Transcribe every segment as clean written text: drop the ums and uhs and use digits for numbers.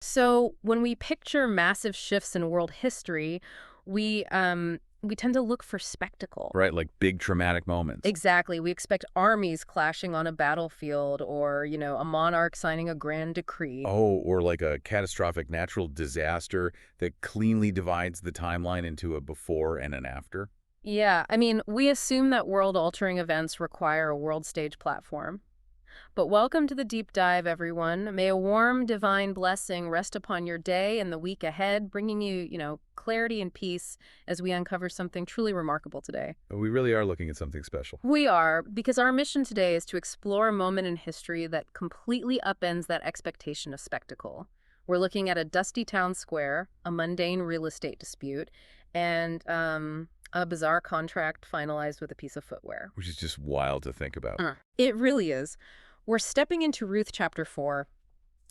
So when we picture massive shifts in world history, we tend to look for spectacle. Right, like big traumatic moments. Exactly. We expect armies clashing on a battlefield or, a monarch signing a grand decree. Oh, or like a catastrophic natural disaster that cleanly divides the timeline into a before and an after. Yeah, I mean, we assume that world-altering events require a world stage platform. But welcome to the deep dive, everyone. May a warm divine blessing rest upon your day and the week ahead, bringing you, clarity and peace as we uncover something truly remarkable today. We really are looking at something special. We are, because our mission today is to explore a moment in history that completely upends that expectation of spectacle. We're looking at a dusty town square, a mundane real estate dispute, and a bizarre contract finalized with a piece of footwear. Which is just wild to think about. It really is. We're stepping into Ruth chapter 4,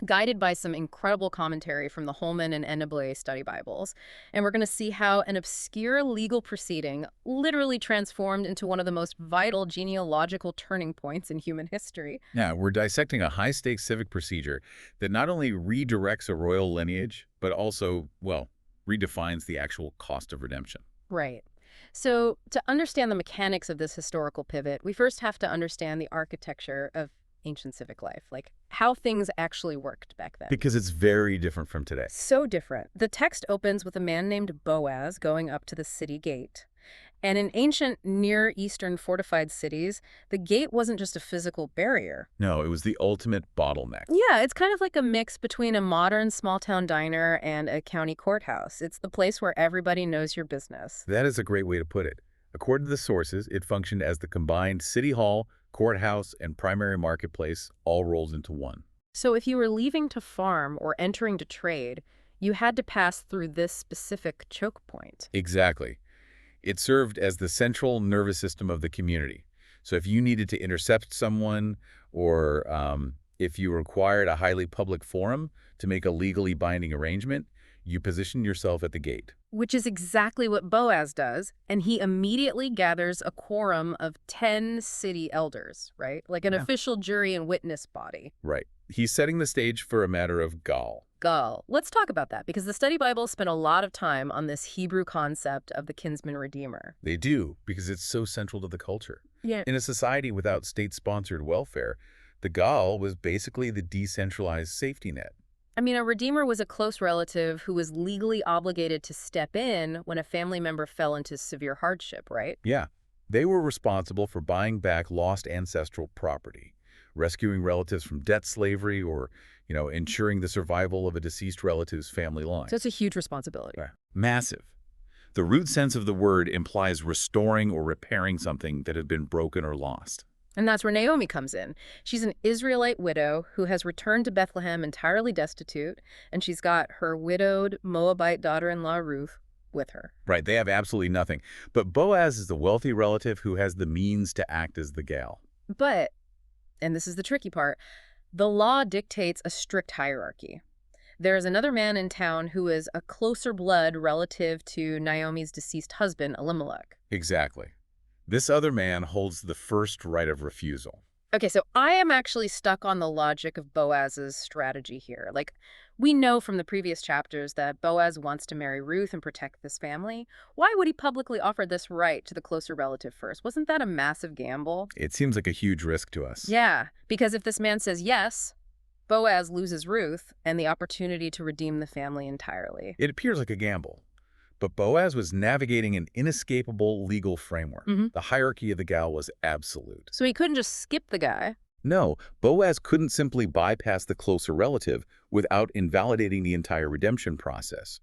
guided by some incredible commentary from the Holman and NAA study Bibles. And we're going to see how an obscure legal proceeding literally transformed into one of the most vital genealogical turning points in human history. Yeah, we're dissecting a high-stakes civic procedure that not only redirects a royal lineage, but also, well, redefines the actual cost of redemption. Right. So to understand the mechanics of this historical pivot, we first have to understand the architecture of ancient civic life, like how things actually worked back then. Because it's very different from today. So different. The text opens with a man named Boaz going up to the city gate. And in ancient Near Eastern fortified cities, the gate wasn't just a physical barrier. No, it was the ultimate bottleneck. Yeah, it's kind of like a mix between a modern small-town diner and a county courthouse. It's the place where everybody knows your business. That is a great way to put it. According to the sources, it functioned as the combined city hall, courthouse, and primary marketplace all rolled into one. So if you were leaving to farm or entering to trade, you had to pass through this specific choke point. Exactly. It served as the central nervous system of the community. So if you needed to intercept someone or if you required a highly public forum to make a legally binding arrangement, you positioned yourself at the gate. Which is exactly what Boaz does, and he immediately gathers a quorum of 10 city elders, right? Like an official jury and witness body. Right. He's setting the stage for a matter of gall. Gall. Let's talk about that, because the study Bible spent a lot of time on this Hebrew concept of the kinsman redeemer. They do, because it's so central to the culture. Yeah. In a society without state-sponsored welfare, the gall was basically the decentralized safety net. I mean, a redeemer was a close relative who was legally obligated to step in when a family member fell into severe hardship, right? Yeah. They were responsible for buying back lost ancestral property, rescuing relatives from debt slavery, or, ensuring the survival of a deceased relative's family line. So it's a huge responsibility. Yeah. Massive. The root sense of the word implies restoring or repairing something that had been broken or lost. And that's where Naomi comes in. She's an Israelite widow who has returned to Bethlehem entirely destitute, and she's got her widowed Moabite daughter-in-law Ruth with her. Right, they have absolutely nothing. But Boaz is the wealthy relative who has the means to act as the gal. But, and this is the tricky part, the law dictates a strict hierarchy. There is another man in town who is a closer blood relative to Naomi's deceased husband, Elimelech. Exactly. This other man holds the first right of refusal. Okay, so I am actually stuck on the logic of Boaz's strategy here. Like, we know from the previous chapters that Boaz wants to marry Ruth and protect this family. Why would he publicly offer this right to the closer relative first? Wasn't that a massive gamble? It seems like a huge risk to us. Yeah, because if this man says yes, Boaz loses Ruth and the opportunity to redeem the family entirely. It appears like a gamble. But Boaz was navigating an inescapable legal framework. The hierarchy of the gal was absolute. So he couldn't just skip the guy. No, Boaz couldn't simply bypass the closer relative without invalidating the entire redemption process.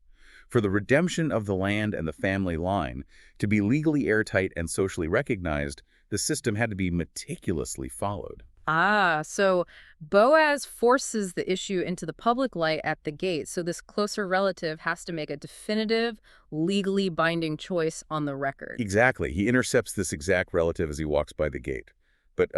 For the redemption of the land and the family line to be legally airtight and socially recognized, the system had to be meticulously followed. Ah, so Boaz forces the issue into the public light at the gate, so this closer relative has to make a definitive, legally binding choice on the record. Exactly. He intercepts this exact relative as he walks by the gate. But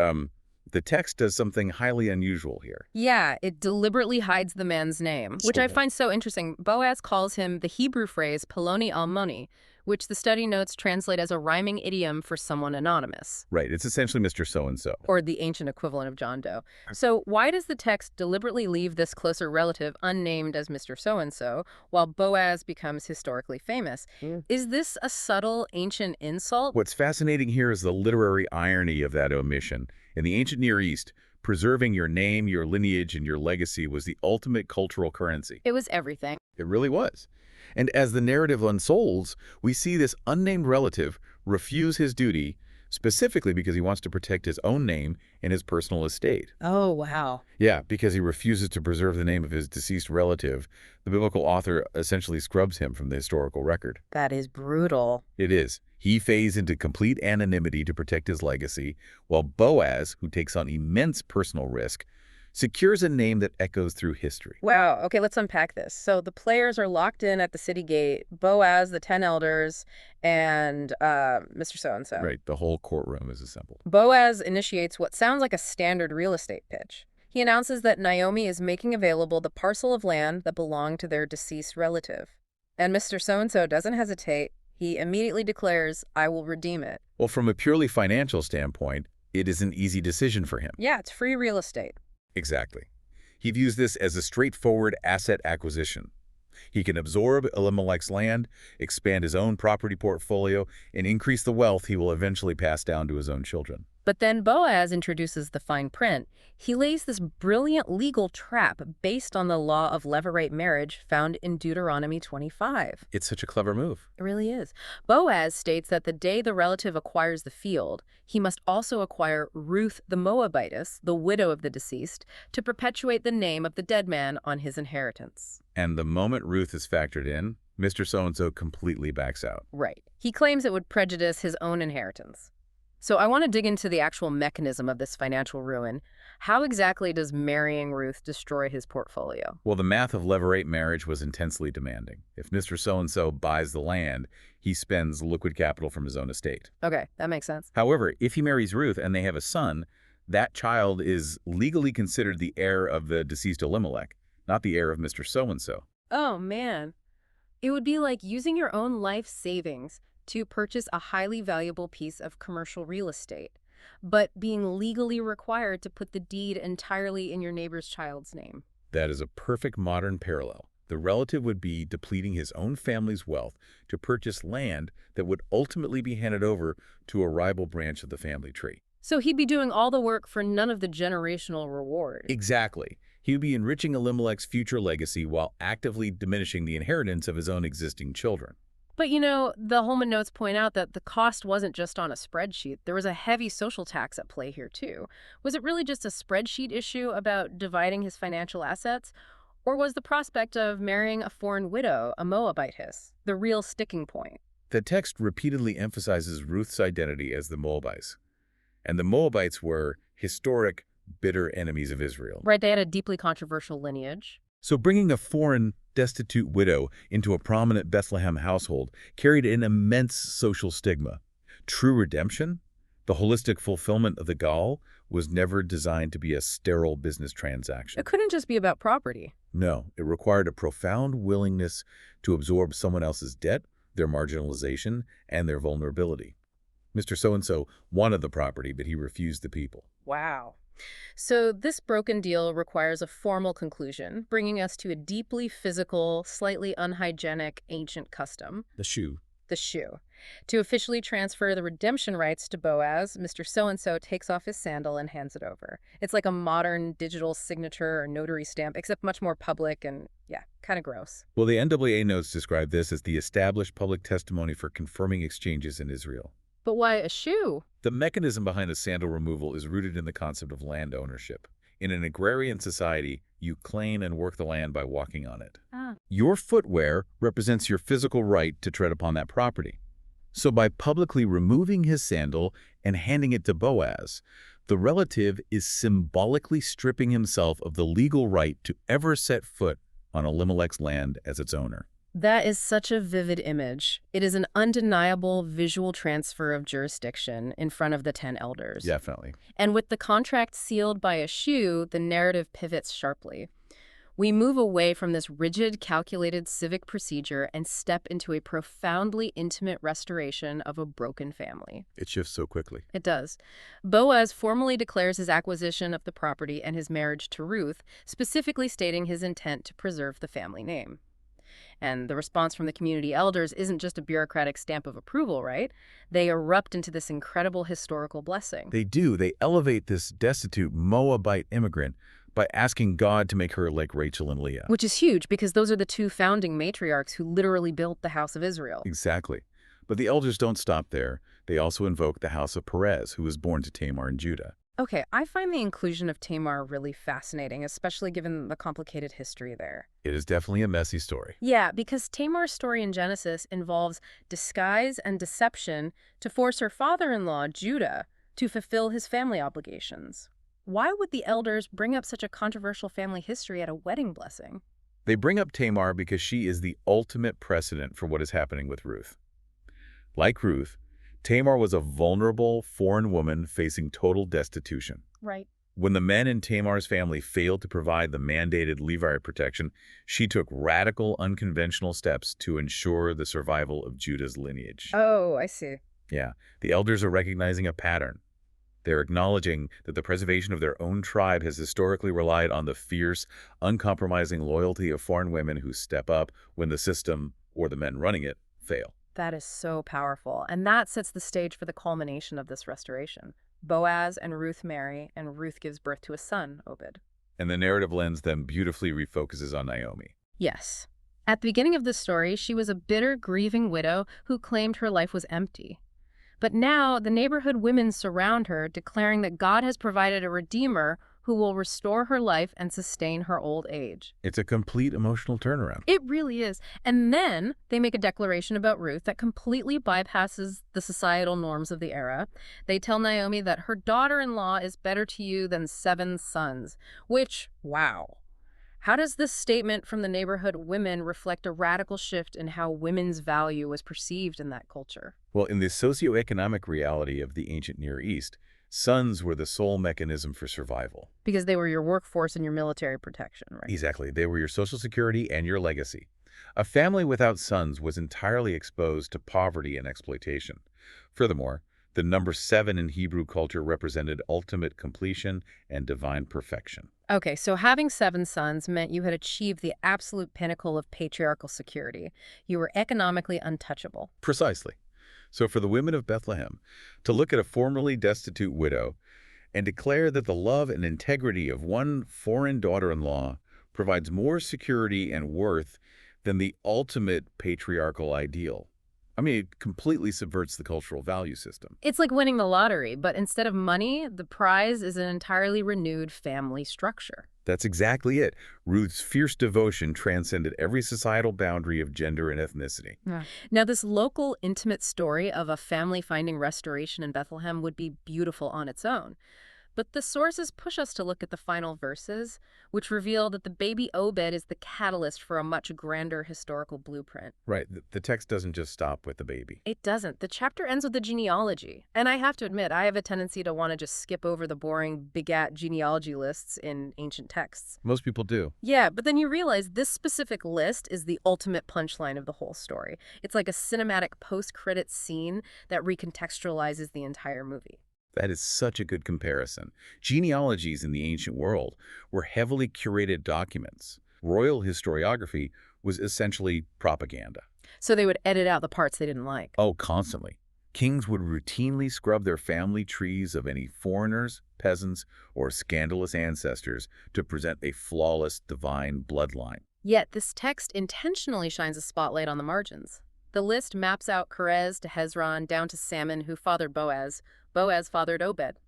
the text does something highly unusual here. Yeah, it deliberately hides the man's name, which I Sure. find so interesting. Boaz calls him the Hebrew phrase Peloni Almoni, which the study notes translate as a rhyming idiom for someone anonymous, Right, it's essentially Mr. So-and-so. or the ancient equivalent of John Doe. So why does the text deliberately leave this closer relative unnamed as Mr. So-and-so, while Boaz becomes historically famous? Is this a subtle ancient insult? What's fascinating here is the literary irony of that omission. In the ancient Near East, preserving your name, your lineage, and your legacy was the ultimate cultural currency. It was everything. It really was. And as the narrative unfolds, we see this unnamed relative refuse his duty, specifically because he wants to protect his own name and his personal estate. Oh, wow. Yeah, because he refuses to preserve the name of his deceased relative, the biblical author essentially scrubs him from the historical record. That is brutal. It is. He fades into complete anonymity to protect his legacy, while Boaz, who takes on immense personal risk, secures a name that echoes through history. Wow. Okay, let's unpack this. So the players are locked in at the city gate, Boaz, the 10 elders, and Mr. So-and-so. Right, the whole courtroom is assembled. Boaz initiates what sounds like a standard real estate pitch. He announces that Naomi is making available the parcel of land that belonged to their deceased relative. And Mr. So-and-so doesn't hesitate. He immediately declares, I will redeem it. Well, from a purely financial standpoint, it is an easy decision for him. Yeah, it's free real estate. Exactly. He views this as a straightforward asset acquisition. He can absorb Elimelech's land, expand his own property portfolio, and increase the wealth he will eventually pass down to his own children. But then Boaz introduces the fine print. He lays this brilliant legal trap based on the law of levirate marriage found in Deuteronomy 25. It's such a clever move. It really is. Boaz states that the day the relative acquires the field, he must also acquire Ruth the Moabitess, the widow of the deceased, to perpetuate the name of the dead man on his inheritance. And the moment Ruth is factored in, Mr. So-and-so completely backs out. Right. He claims it would prejudice his own inheritance. So I want to dig into the actual mechanism of this financial ruin. How exactly does marrying Ruth destroy his portfolio? Well, the math of levirate marriage was intensely demanding. If Mr. So-and-so buys the land, he spends liquid capital from his own estate. Okay, that makes sense. However, if he marries Ruth and they have a son, that child is legally considered the heir of the deceased Elimelech, not the heir of Mr. So-and-so. Oh, man. It would be like using your own life savings to purchase a highly valuable piece of commercial real estate, but being legally required to put the deed entirely in your neighbor's child's name. That is a perfect modern parallel. The relative would be depleting his own family's wealth to purchase land that would ultimately be handed over to a rival branch of the family tree. So he'd be doing all the work for none of the generational reward. Exactly. He would be enriching Elimelech's future legacy while actively diminishing the inheritance of his own existing children. But, you know, the Holman notes point out that the cost wasn't just on a spreadsheet. There was a heavy social tax at play here, too. Was it really just a spreadsheet issue about dividing his financial assets? Or was the prospect of marrying a foreign widow, a Moabitess, the real sticking point? The text repeatedly emphasizes Ruth's identity as the Moabites. And the Moabites were historic, bitter enemies of Israel. Right, they had a deeply controversial lineage. So bringing a foreign, destitute widow into a prominent Bethlehem household carried an immense social stigma. True redemption, the holistic fulfillment of the Gaul, was never designed to be a sterile business transaction. It couldn't just be about property. No, it required a profound willingness to absorb someone else's debt, their marginalization, and their vulnerability. Mr. So-and-so wanted the property, but he refused the people. Wow. So this broken deal requires a formal conclusion, bringing us to a deeply physical, slightly unhygienic ancient custom, The shoe. the shoe. To officially transfer the redemption rights to Boaz, Mr. So-and-so takes off his sandal and hands it over. It's like a modern digital signature or notary stamp, except much more public and, yeah, kind of gross. Well, the NAA notes describe this as the established public testimony for confirming exchanges in Israel. But why a shoe? The mechanism behind the sandal removal is rooted in the concept of land ownership. In an agrarian society, you claim and work the land by walking on it. Your footwear represents your physical right to tread upon that property. So by publicly removing his sandal and handing it to Boaz, the relative is symbolically stripping himself of the legal right to ever set foot on Elimelech's land as its owner. That is such a vivid image. It is an undeniable visual transfer of jurisdiction in front of the 10 elders. Definitely. And with the contract sealed by a shoe, the narrative pivots sharply. We move away from this rigid, calculated civic procedure and step into a profoundly intimate restoration of a broken family. It shifts so quickly. It does. Boaz formally declares his acquisition of the property and his marriage to Ruth, specifically stating his intent to preserve the family name. And the response from the community elders isn't just a bureaucratic stamp of approval, right? They erupt into this incredible historical blessing. They do. They elevate this destitute Moabite immigrant by asking God to make her like Rachel and Leah. Which is huge because those are the two founding matriarchs who literally built the house of Israel. Exactly. But the elders don't stop there. They also invoke the house of Perez, who was born to Tamar in Judah. Okay, I find the inclusion of Tamar really fascinating, especially given the complicated history there. It is definitely a messy story. Yeah, because Tamar's story in Genesis involves disguise and deception to force her father-in-law, Judah, to fulfill his family obligations. Why would the elders bring up such a controversial family history at a wedding blessing? They bring up Tamar because she is the ultimate precedent for what is happening with Ruth. Like Ruth, Tamar was a vulnerable foreign woman facing total destitution. Right. When the men in Tamar's family failed to provide the mandated Levite protection, she took radical, unconventional steps to ensure the survival of Judah's lineage. Oh, I see. Yeah, the elders are recognizing a pattern. They're acknowledging that the preservation of their own tribe has historically relied on the fierce, uncompromising loyalty of foreign women who step up when the system, or the men running it, fail. That is so powerful, and that sets the stage for the culmination of this restoration. Boaz and Ruth marry, and Ruth gives birth to a son, Obed. And the narrative lens then beautifully refocuses on Naomi. Yes. At the beginning of the story, she was a bitter, grieving widow who claimed her life was empty. But now, the neighborhood women surround her, declaring that God has provided a redeemer who will restore her life and sustain her old age. It's a complete emotional turnaround. It really is. And then they make a declaration about Ruth that completely bypasses the societal norms of the era. They tell Naomi that her daughter-in-law is better to you than 7 sons, which, wow. How does this statement from the neighborhood women reflect a radical shift in how women's value was perceived in that culture? Well, in the socioeconomic reality of the ancient Near East, sons were the sole mechanism for survival. Because they were your workforce and your military protection, right? Exactly. They were your social security and your legacy. A family without sons was entirely exposed to poverty and exploitation. Furthermore, the number 7 in Hebrew culture represented ultimate completion and divine perfection. Okay, so having 7 sons meant you had achieved the absolute pinnacle of patriarchal security. You were economically untouchable. Precisely. So for the women of Bethlehem, to look at a formerly destitute widow and declare that the love and integrity of one foreign daughter-in-law provides more security and worth than the ultimate patriarchal ideal. I mean, it completely subverts the cultural value system. It's like winning the lottery, but instead of money, the prize is an entirely renewed family structure. That's exactly it. Ruth's fierce devotion transcended every societal boundary of gender and ethnicity. Yeah. Now, this local, intimate story of a family finding restoration in Bethlehem would be beautiful on its own. But the sources push us to look at the final verses, which reveal that the baby Obed is the catalyst for a much grander historical blueprint. Right. The text doesn't just stop with the baby. It doesn't. The chapter ends with the genealogy. And I have to admit, I have a tendency to want to just skip over the boring begat genealogy lists in ancient texts. Most people do. Yeah, but then you realize this specific list is the ultimate punchline of the whole story. It's like a cinematic post-credits scene that recontextualizes the entire movie. That is such a good comparison. Genealogies in the ancient world were heavily curated documents. Royal historiography was essentially propaganda. So they would edit out the parts they didn't like. Oh, constantly. Kings would routinely scrub their family trees of any foreigners, peasants, or scandalous ancestors to present a flawless divine bloodline. Yet this text intentionally shines a spotlight on the margins. The list maps out Perez to Hezron down to Salmon, who fathered Boaz. Boaz fathered Obed.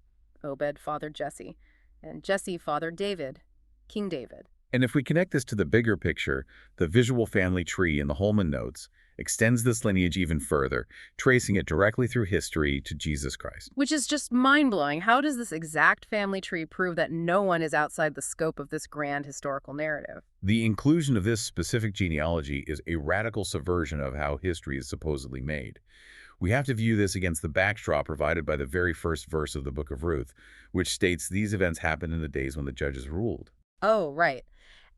Obed fathered Jesse. And Jesse fathered David, King David. And if we connect this to the bigger picture, the visual family tree in the Holman notes, extends this lineage even further, tracing it directly through history to Jesus Christ. Which is just mind-blowing. How does this exact family tree prove that no one is outside the scope of this grand historical narrative? The inclusion of this specific genealogy is a radical subversion of how history is supposedly made. We have to view this against the backdrop provided by the very first verse of the book of Ruth, which states these events happened in the days when the judges ruled. Oh, right.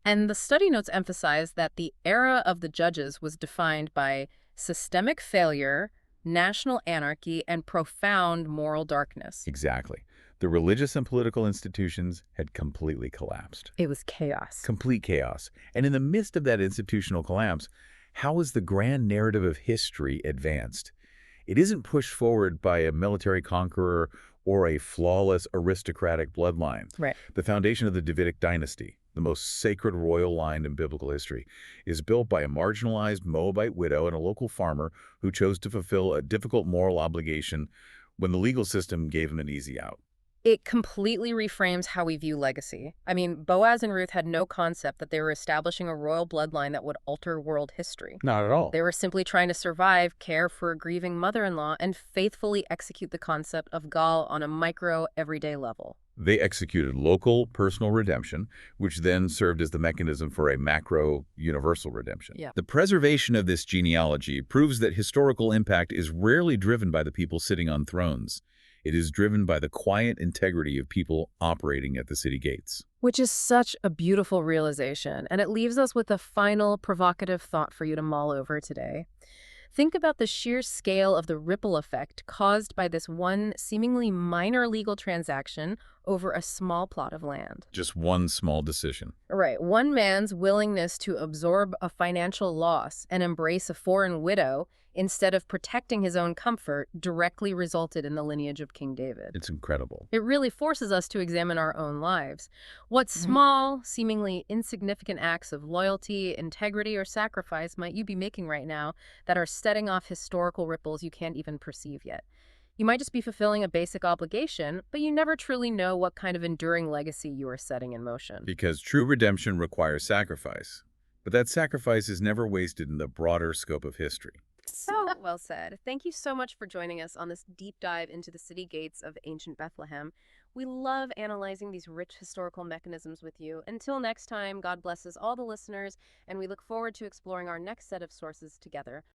And the study notes emphasize that the era of the judges was defined by systemic failure, national anarchy, and profound moral darkness. Exactly. The religious and political institutions had completely collapsed. It was chaos. Complete chaos. And in the midst of that institutional collapse, how is the grand narrative of history advanced? It isn't pushed forward by a military conqueror or a flawless aristocratic bloodline. Right. The foundation of the Davidic dynasty, the most sacred royal line in biblical history, is built by a marginalized Moabite widow and a local farmer who chose to fulfill a difficult moral obligation when the legal system gave him an easy out. It completely reframes how we view legacy. I mean, Boaz and Ruth had no concept that they were establishing a royal bloodline that would alter world history. Not at all. They were simply trying to survive, care for a grieving mother-in-law, and faithfully execute the concept of Gal on a micro, everyday level. They executed local, personal redemption, which then served as the mechanism for a macro, universal redemption. Yeah. The preservation of this genealogy proves that historical impact is rarely driven by the people sitting on thrones. It is driven by the quiet integrity of people operating at the city gates. Which is such a beautiful realization, and it leaves us with a final provocative thought for you to mull over today. Think about the sheer scale of the ripple effect caused by this one seemingly minor legal transaction over a small plot of land. Just one small decision. Right. One man's willingness to absorb a financial loss and embrace a foreign widow instead of protecting his own comfort directly resulted in the lineage of King David. It's incredible. It really forces us to examine our own lives. What small, seemingly insignificant acts of loyalty, integrity, or sacrifice might you be making right now that are setting off historical ripples you can't even perceive yet? You might just be fulfilling a basic obligation, but you never truly know what kind of enduring legacy you are setting in motion. Because true redemption requires sacrifice. But that sacrifice is never wasted in the broader scope of history. So well said. Thank you so much for joining us on this deep dive into the city gates of ancient Bethlehem. We love analyzing these rich historical mechanisms with you. Until next time, God blesses all the listeners, and we look forward to exploring our next set of sources together.